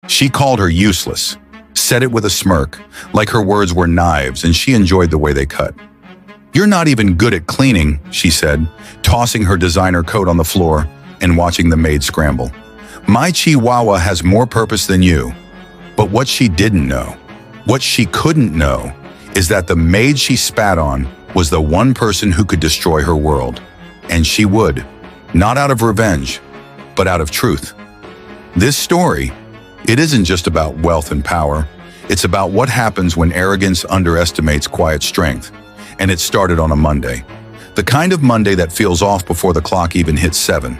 She called her useless, said it with a smirk, like her words were knives and she enjoyed the way they cut. "You're not even good at cleaning," she said, tossing her designer coat on the floor and watching the maid scramble. "My chihuahua has more purpose than you." But what she didn't know, what she couldn't know, is that the maid she spat on was the one person who could destroy her world. And she would, not out of revenge, but out of truth. This story, it isn't just about wealth and power. It's about what happens when arrogance underestimates quiet strength. And it started on a Monday. The kind of Monday that feels off before the clock even hits 7.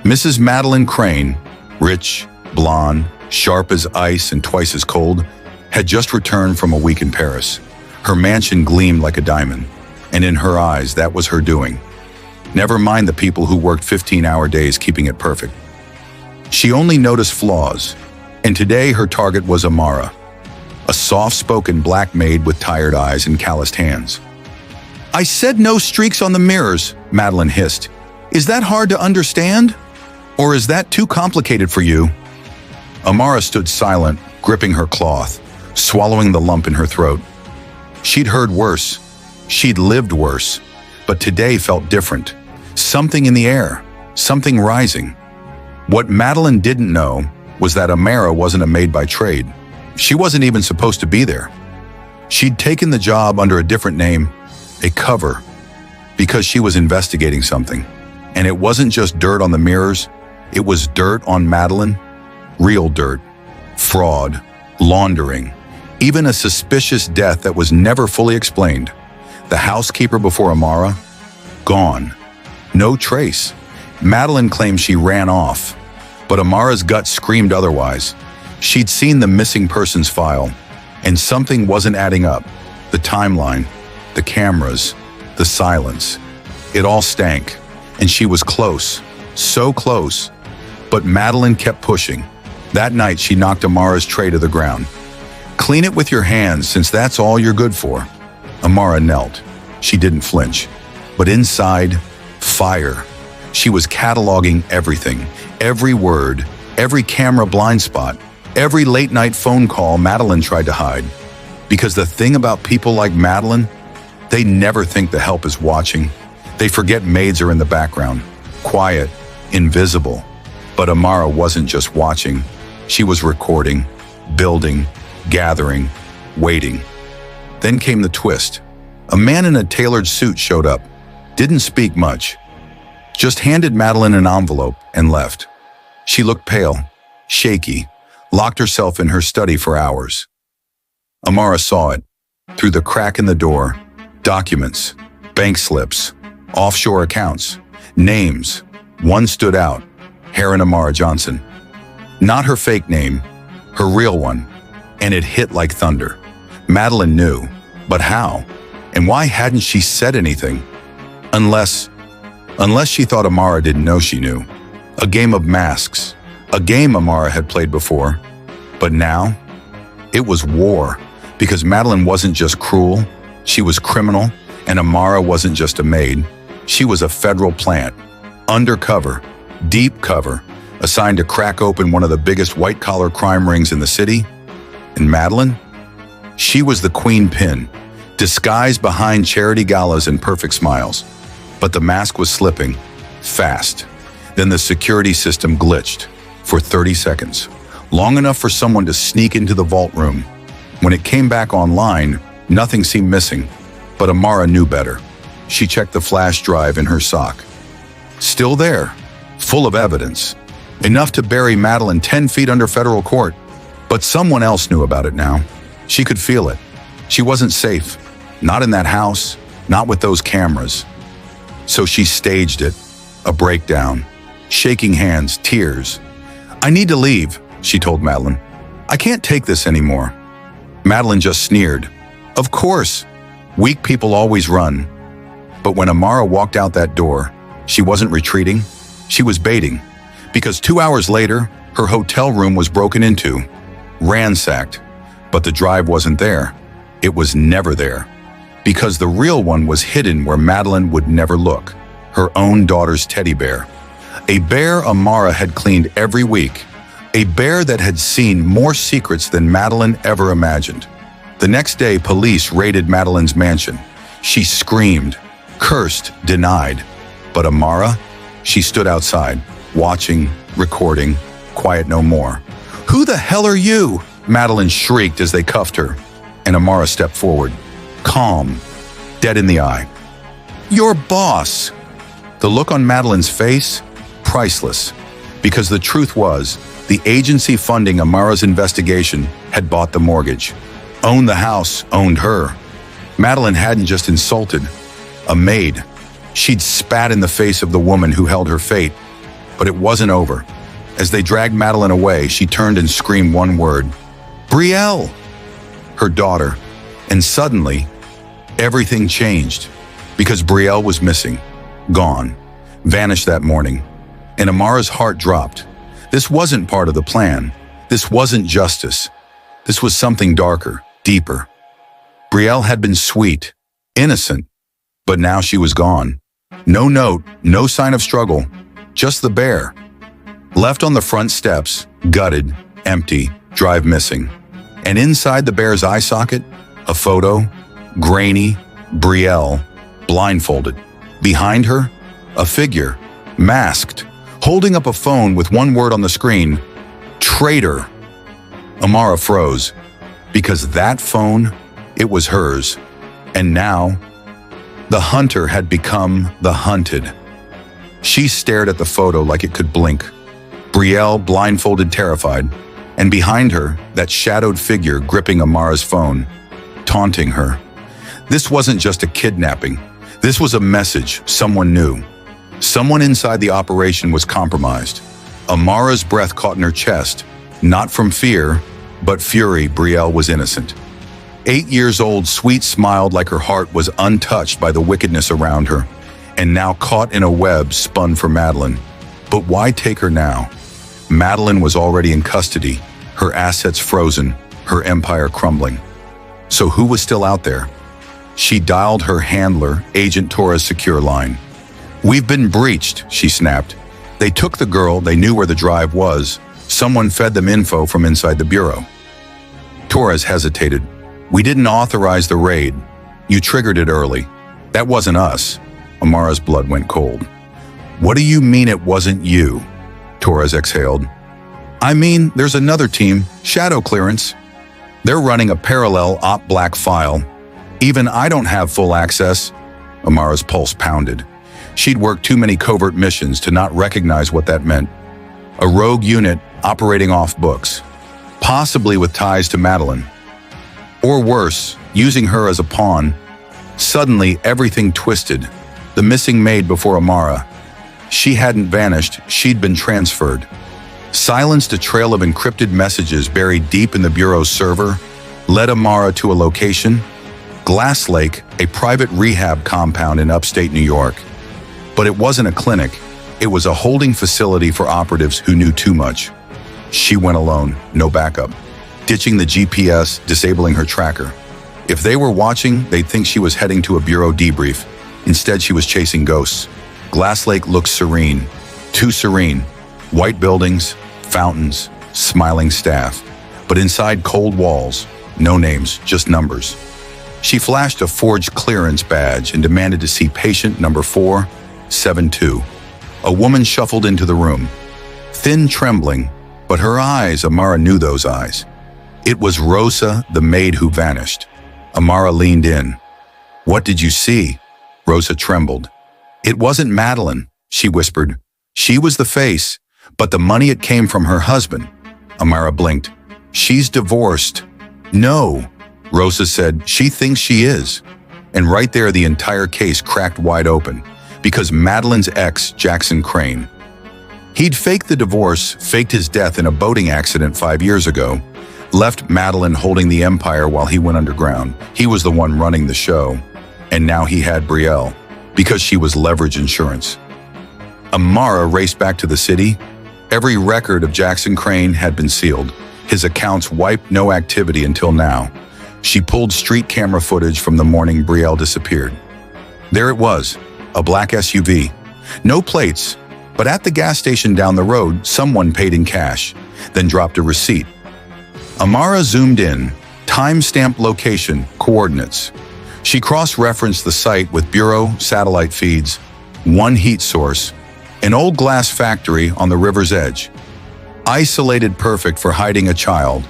Mrs. Madeline Crane, rich, blonde, sharp as ice and twice as cold, had just returned from a week in Paris. Her mansion gleamed like a diamond, and in her eyes, that was her doing. Never mind the people who worked 15-hour days keeping it perfect. She only noticed flaws, and today her target was Amara, a soft-spoken black maid with tired eyes and calloused hands. "I said no streaks on the mirrors," Madeline hissed. "Is that hard to understand? Or is that too complicated for you?" Amara stood silent, gripping her cloth, swallowing the lump in her throat. She'd heard worse. She'd lived worse. But today felt different. Something in the air. Something rising. What Madeline didn't know was that Amara wasn't a maid by trade. She wasn't even supposed to be there. She'd taken the job under a different name, a cover, because she was investigating something. And it wasn't just dirt on the mirrors. It was dirt on Madeline. Real dirt. Fraud. Laundering. Even a suspicious death that was never fully explained. The housekeeper before Amara? Gone. No trace. Madeline claimed she ran off, but Amara's gut screamed otherwise. She'd seen the missing persons file, and something wasn't adding up. The timeline, the cameras, the silence. It all stank, and she was close, so close. But Madeline kept pushing. That night, she knocked Amara's tray to the ground. "Clean it with your hands, since that's all you're good for." Amara knelt. She didn't flinch. But inside, fire. She was cataloging everything, every word, every camera blind spot, every late-night phone call Madeline tried to hide. Because the thing about people like Madeline, they never think the help is watching. They forget maids are in the background, quiet, invisible. But Amara wasn't just watching. She was recording, building, gathering, waiting. Then came the twist. A man in a tailored suit showed up, didn't speak much, just handed Madeline an envelope and left. She looked pale, shaky, locked herself in her study for hours. Amara saw it. Through the crack in the door, documents, bank slips, offshore accounts, names. One stood out, Heron Amara Johnson. Not her fake name, her real one. And it hit like thunder. Madeline knew, but how? And why hadn't she said anything? Unless she thought Amara didn't know she knew. A game of masks, a game Amara had played before. But now, it was war, because Madeline wasn't just cruel, she was criminal, and Amara wasn't just a maid. She was a federal plant, undercover, deep cover, assigned to crack open one of the biggest white-collar crime rings in the city. And Madeline? She was the queen pin, disguised behind charity galas and perfect smiles. But the mask was slipping, fast. Then the security system glitched for 30 seconds, long enough for someone to sneak into the vault room. When it came back online, nothing seemed missing, but Amara knew better. She checked the flash drive in her sock. Still there, full of evidence, enough to bury Madeline 10 feet under federal court. But someone else knew about it now. She could feel it. She wasn't safe. Not in that house, not with those cameras. So she staged it, a breakdown, shaking hands, tears. "I need to leave," she told Madeline. "I can't take this anymore." Madeline just sneered. Of course, weak people always run. But when Amara walked out that door, she wasn't retreating, she was baiting. Because 2 hours later, her hotel room was broken into, ransacked, but the drive wasn't there. It was never there. Because the real one was hidden where Madeline would never look, her own daughter's teddy bear. A bear Amara had cleaned every week, A bear that had seen more secrets than Madeline ever imagined. The next day, police raided Madeline's mansion. She screamed, cursed, denied. But Amara? She stood outside, watching, recording, quiet no more. "Who the hell are you?" Madeline shrieked as they cuffed her, and Amara stepped forward, calm, dead in the eye. "Your boss." The look on Madeline's face? Priceless. Because the truth was, the agency funding Amara's investigation had bought the mortgage. Owned the house, owned her. Madeline hadn't just insulted a maid. She'd spat in the face of the woman who held her fate. But it wasn't over. As they dragged Madeline away, she turned and screamed one word. "Brielle!" Her daughter. And suddenly, everything changed. Because Brielle was missing. Gone. Vanished that morning. And Amara's heart dropped. This wasn't part of the plan. This wasn't justice. This was something darker, deeper. Brielle had been sweet, innocent, but now she was gone. No note, no sign of struggle, just the bear. Left on the front steps, gutted, empty, drive missing. And inside the bear's eye socket, a photo, grainy, Brielle, blindfolded. Behind her, a figure, masked, holding up a phone with one word on the screen, traitor. Amara froze, because that phone, it was hers. And now, the hunter had become the hunted. She stared at the photo like it could blink. Brielle, blindfolded, terrified, and behind her, that shadowed figure gripping Amara's phone, taunting her. This wasn't just a kidnapping. This was a message someone knew. Someone inside the operation was compromised. Amara's breath caught in her chest, not from fear, but fury. Brielle was innocent. 8 years old, Sweet smiled like her heart was untouched by the wickedness around her, and now caught in a web spun for Madeline. But why take her now? Madeline was already in custody, her assets frozen, her empire crumbling. So who was still out there? She dialed her handler, Agent Torres' secure line. "We've been breached," she snapped. "They took the girl, they knew where the drive was. Someone fed them info from inside the bureau." Torres hesitated. "We didn't authorize the raid. You triggered it early. That wasn't us." Amara's blood went cold. "What do you mean it wasn't you?" Torres exhaled. "I mean, there's another team, Shadow Clearance. They're running a parallel op black file. Even I don't have full access." Amara's pulse pounded. She'd worked too many covert missions to not recognize what that meant. A rogue unit operating off books, possibly with ties to Madeline. Or worse, using her as a pawn. Suddenly, everything twisted. The missing maid before Amara. She hadn't vanished, she'd been transferred. Silenced, a trail of encrypted messages buried deep in the Bureau's server, led Amara to a location, Glass Lake, a private rehab compound in upstate New York. But it wasn't a clinic, it was a holding facility for operatives who knew too much. She went alone, no backup, ditching the GPS, disabling her tracker. If they were watching, they'd think she was heading to a Bureau debrief. Instead, she was chasing ghosts. Glass Lake looked serene, too serene. White buildings, fountains, smiling staff. But inside cold walls, no names, just numbers. She flashed a forged clearance badge and demanded to see patient number 472. A woman shuffled into the room, thin, trembling, but her eyes, Amara knew those eyes. It was Rosa, the maid who vanished. Amara leaned in. "What did you see?" Rosa trembled. "It wasn't Madeline," she whispered. "She was the face, but the money, it came from her husband." Amara blinked. "She's divorced." "No," Rosa said, "she thinks she is." And right there, the entire case cracked wide open, because Madeline's ex, Jackson Crane. He'd faked the divorce, faked his death in a boating accident 5 years ago, left Madeline holding the empire while he went underground. He was the one running the show. And now he had Brielle, because she was leverage insurance. Amara raced back to the city. Every record of Jackson Crane had been sealed. His accounts wiped, no activity until now. She pulled street camera footage from the morning Brielle disappeared. There it was, a black SUV. No plates, but at the gas station down the road, someone paid in cash. then dropped a receipt. Amara zoomed in, time-stamped location, coordinates. She cross-referenced the site with bureau satellite feeds, one heat source, an old glass factory on the river's edge. Isolated, perfect for hiding a child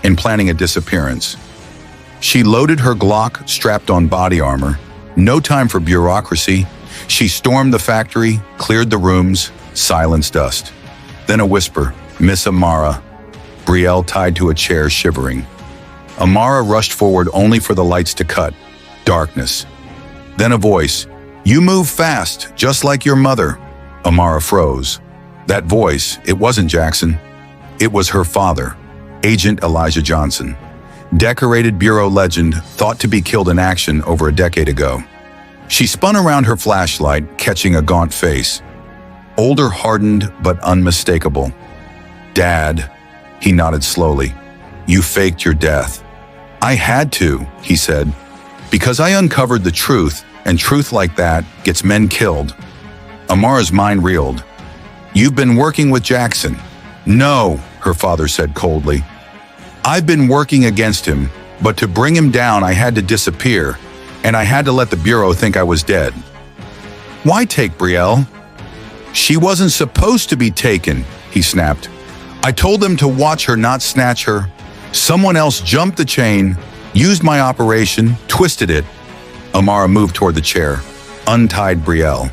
and planning a disappearance. She loaded her Glock, strapped on body armor. No time for bureaucracy. She stormed the factory, cleared the rooms, silenced dust. Then a whisper, "Miss Amara." Brielle tied to a chair, shivering. Amara rushed forward only for the lights to cut. Darkness. Then a voice, "You move fast, just like your mother." Amara froze. That voice, it wasn't Jackson. It was her father, Agent Elijah Johnson. Decorated bureau legend, thought to be killed in action over a decade ago. She spun around her flashlight, catching a gaunt face. Older, hardened, but unmistakable. "Dad," he nodded slowly. "You faked your death." "I had to," he said, "because I uncovered the truth, and truth like that gets men killed." Amara's mind reeled. "You've been working with Jackson." "No," her father said coldly. "I've been working against him, but to bring him down I had to disappear, and I had to let the Bureau think I was dead." "Why take Brielle?" "She wasn't supposed to be taken," he snapped. "I told them to watch her, not snatch her. Someone else jumped the chain, used my operation, twisted it." Amara moved toward the chair, untied Brielle.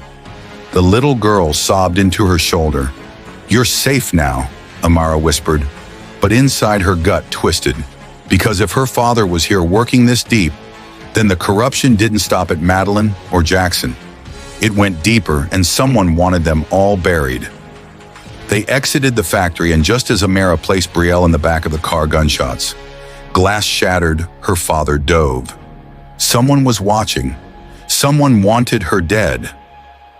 The little girl sobbed into her shoulder. "You're safe now," Amara whispered, but inside her gut twisted. Because if her father was here working this deep, then the corruption didn't stop at Madeline or Jackson. It went deeper, and someone wanted them all buried. They exited the factory, and just as Amara placed Brielle in the back of the car, gunshots. Glass shattered, her father dove. Someone was watching. Someone wanted her dead.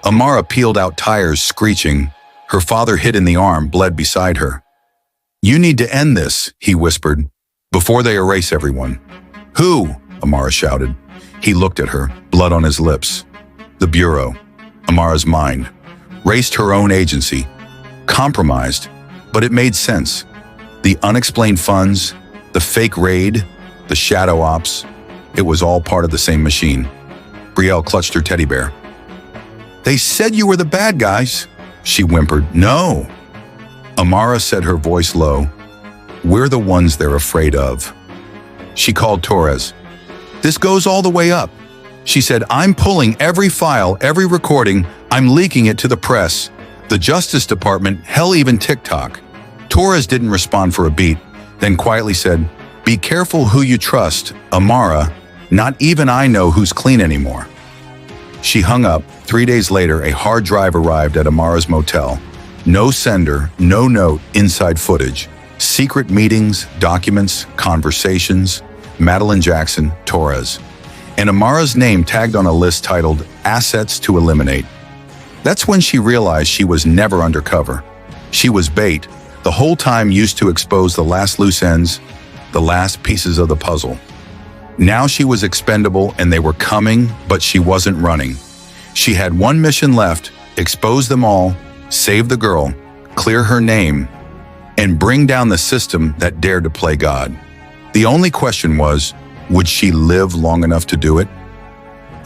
Amara peeled out tires, screeching. Her father, hit in the arm, bled beside her. "You need to end this," he whispered, "before they erase everyone." "Who?" Amara shouted. He looked at her, blood on his lips. The Bureau, Amara's mind, raced her own agency. Compromised, but it made sense. The unexplained funds, the fake raid, the shadow ops, it was all part of the same machine. Brielle clutched her teddy bear. "They said you were the bad guys," she whimpered. "No." Amara said, her voice low. "We're the ones they're afraid of." She called Torres. "This goes all the way up." She said, "I'm pulling every file, every recording, I'm leaking it to the press, the Justice Department, hell, even TikTok." Torres didn't respond for a beat, then quietly said, "Be careful who you trust, Amara. Not even I know who's clean anymore." She hung up. 3 days later, a hard drive arrived at Amara's motel. No sender, no note, inside footage. Secret meetings, documents, conversations. Madeline Jackson, Torres. And Amara's name tagged on a list titled Assets to Eliminate. That's when she realized she was never undercover. She was bait, the whole time used to expose the last loose ends, the last pieces of the puzzle. Now she was expendable, and they were coming, but she wasn't running. She had one mission left: expose them all, save the girl, clear her name, and bring down the system that dared to play God. The only question was, would she live long enough to do it?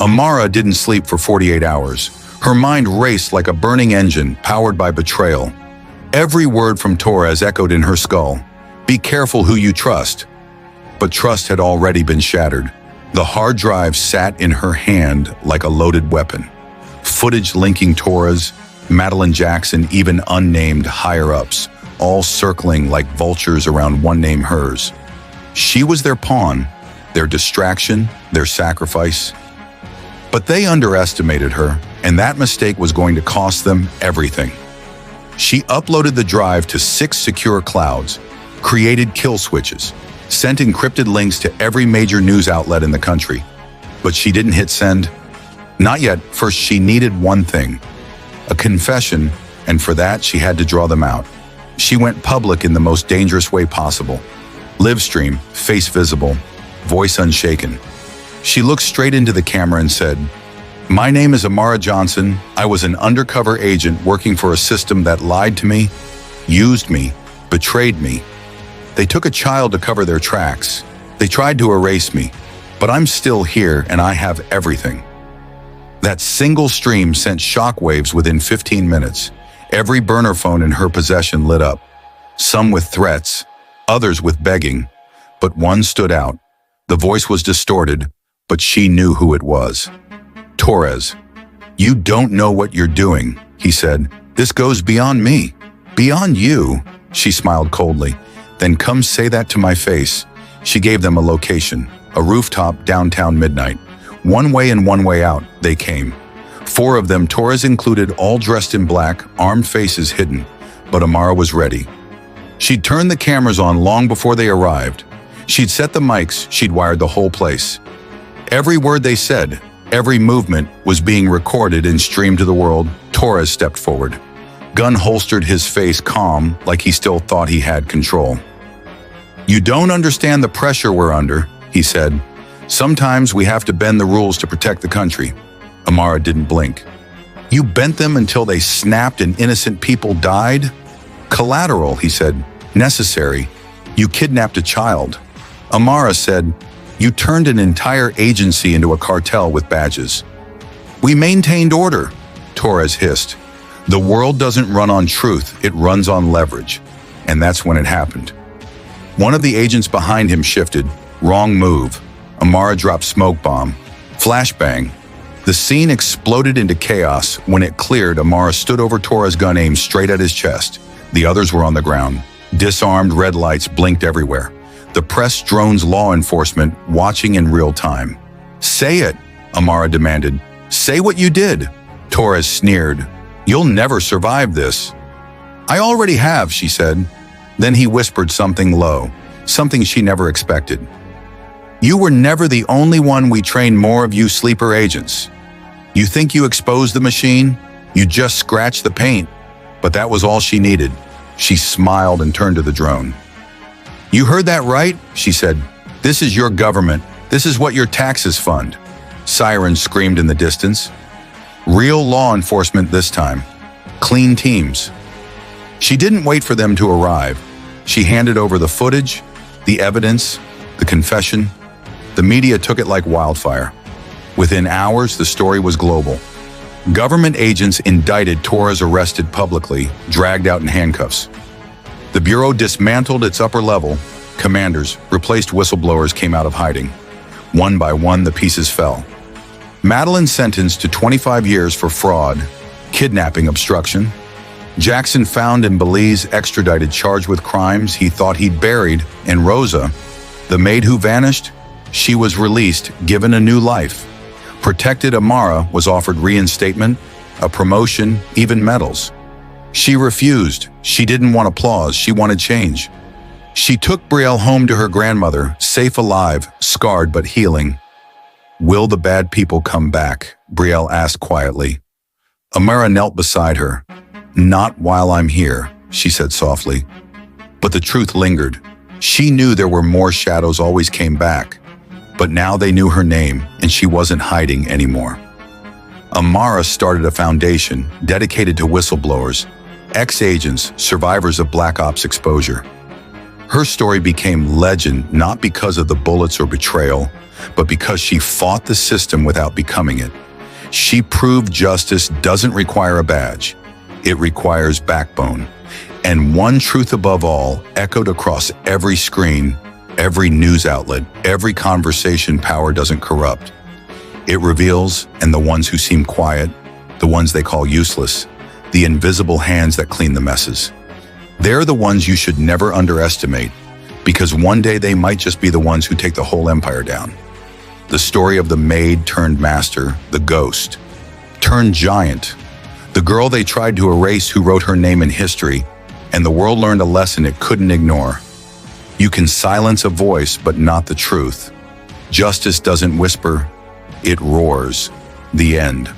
Amara didn't sleep for 48 hours. Her mind raced like a burning engine powered by betrayal. Every word from Torres echoed in her skull. Be careful who you trust. But trust had already been shattered. The hard drive sat in her hand like a loaded weapon. Footage linking Torres, Madeline Jackson, even unnamed higher-ups, all circling like vultures around one name, hers. She was their pawn, their distraction, their sacrifice. But they underestimated her, and that mistake was going to cost them everything. She uploaded the drive to 6 secure clouds, created kill switches, sent encrypted links to every major news outlet in the country. But she didn't hit send. Not yet. First, she needed one thing: a confession, and for that, she had to draw them out. She went public in the most dangerous way possible. Live stream, face visible, voice unshaken. She looked straight into the camera and said, "My name is Amara Johnson. I was an undercover agent working for a system that lied to me, used me, betrayed me. They took a child to cover their tracks. They tried to erase me, but I'm still here and I have everything." That single stream sent shockwaves within 15 minutes. Every burner phone in her possession lit up, some with threats, others with begging, but one stood out. The voice was distorted, but she knew who it was. "Torres, you don't know what you're doing," he said. "This goes beyond me. Beyond you." She smiled coldly. "Then come say that to my face." She gave them a location, a rooftop downtown midnight. One way in, one way out, they came. 4 of them, Torres included, all dressed in black, armed faces hidden. But Amara was ready. She'd turned the cameras on long before they arrived. She'd set the mics, she'd wired the whole place. Every word they said, every movement was being recorded and streamed to the world. Torres stepped forward. Gun holstered, his face calm, like he still thought he had control. "You don't understand the pressure we're under," he said. "Sometimes we have to bend the rules to protect the country." Amara didn't blink. "You bent them until they snapped and innocent people died?" "Collateral," he said. "Necessary. You kidnapped a child." Amara said, "You turned an entire agency into a cartel with badges." "We maintained order," Torres hissed. "The world doesn't run on truth, it runs on leverage." And that's when it happened. One of the agents behind him shifted. Wrong move. Amara dropped smoke bomb. Flashbang. The scene exploded into chaos. When it cleared, Amara stood over Torres, gun aimed straight at his chest. The others were on the ground. Disarmed, red lights blinked everywhere. The press, drones, law enforcement watching in real time. "Say it," Amara demanded. "Say what you did." Torres sneered. "You'll never survive this." "I already have," she said. Then he whispered something low, something she never expected. "You were never the only one. We trained more of you sleeper agents. You think you exposed the machine? You just scratched the paint." But that was all she needed. She smiled and turned to the drone. "You heard that right," she said. "This is your government. This is what your taxes fund." Sirens screamed in the distance. Real law enforcement this time. Clean teams. She didn't wait for them to arrive. She handed over the footage, the evidence, the confession. The media took it like wildfire. Within hours, the story was global. Government agents indicted, Torres arrested publicly, dragged out in handcuffs. The Bureau dismantled its upper level. Commanders, replaced, whistleblowers came out of hiding. One by one, the pieces fell. Madeline sentenced to 25 years for fraud, kidnapping, obstruction. Jackson found in Belize, extradited, charged with crimes he thought he'd buried. And Rosa, the maid who vanished, she was released, given a new life. Protected Amara was offered reinstatement, a promotion, even medals. She refused. She didn't want applause, she wanted change. She took Brielle home to her grandmother, safe, alive, scarred but healing. "Will the bad people come back?" Brielle asked quietly. Amara knelt beside her. "Not while I'm here," she said softly. But the truth lingered. She knew there were more. Shadows always came back. But now they knew her name, and she wasn't hiding anymore. Amara started a foundation dedicated to whistleblowers, ex-agents, survivors of Black Ops exposure. Her story became legend not because of the bullets or betrayal, but because she fought the system without becoming it. She proved justice doesn't require a badge. It requires backbone. And one truth above all echoed across every screen, every news outlet, every conversation: power doesn't corrupt. It reveals, and the ones who seem quiet, the ones they call useless, the invisible hands that clean the messes. They're the ones you should never underestimate, because one day they might just be the ones who take the whole empire down. The story of the maid turned master, the ghost, turned giant, the girl they tried to erase who wrote her name in history, and the world learned a lesson it couldn't ignore. You can silence a voice, but not the truth. Justice doesn't whisper, it roars. The end.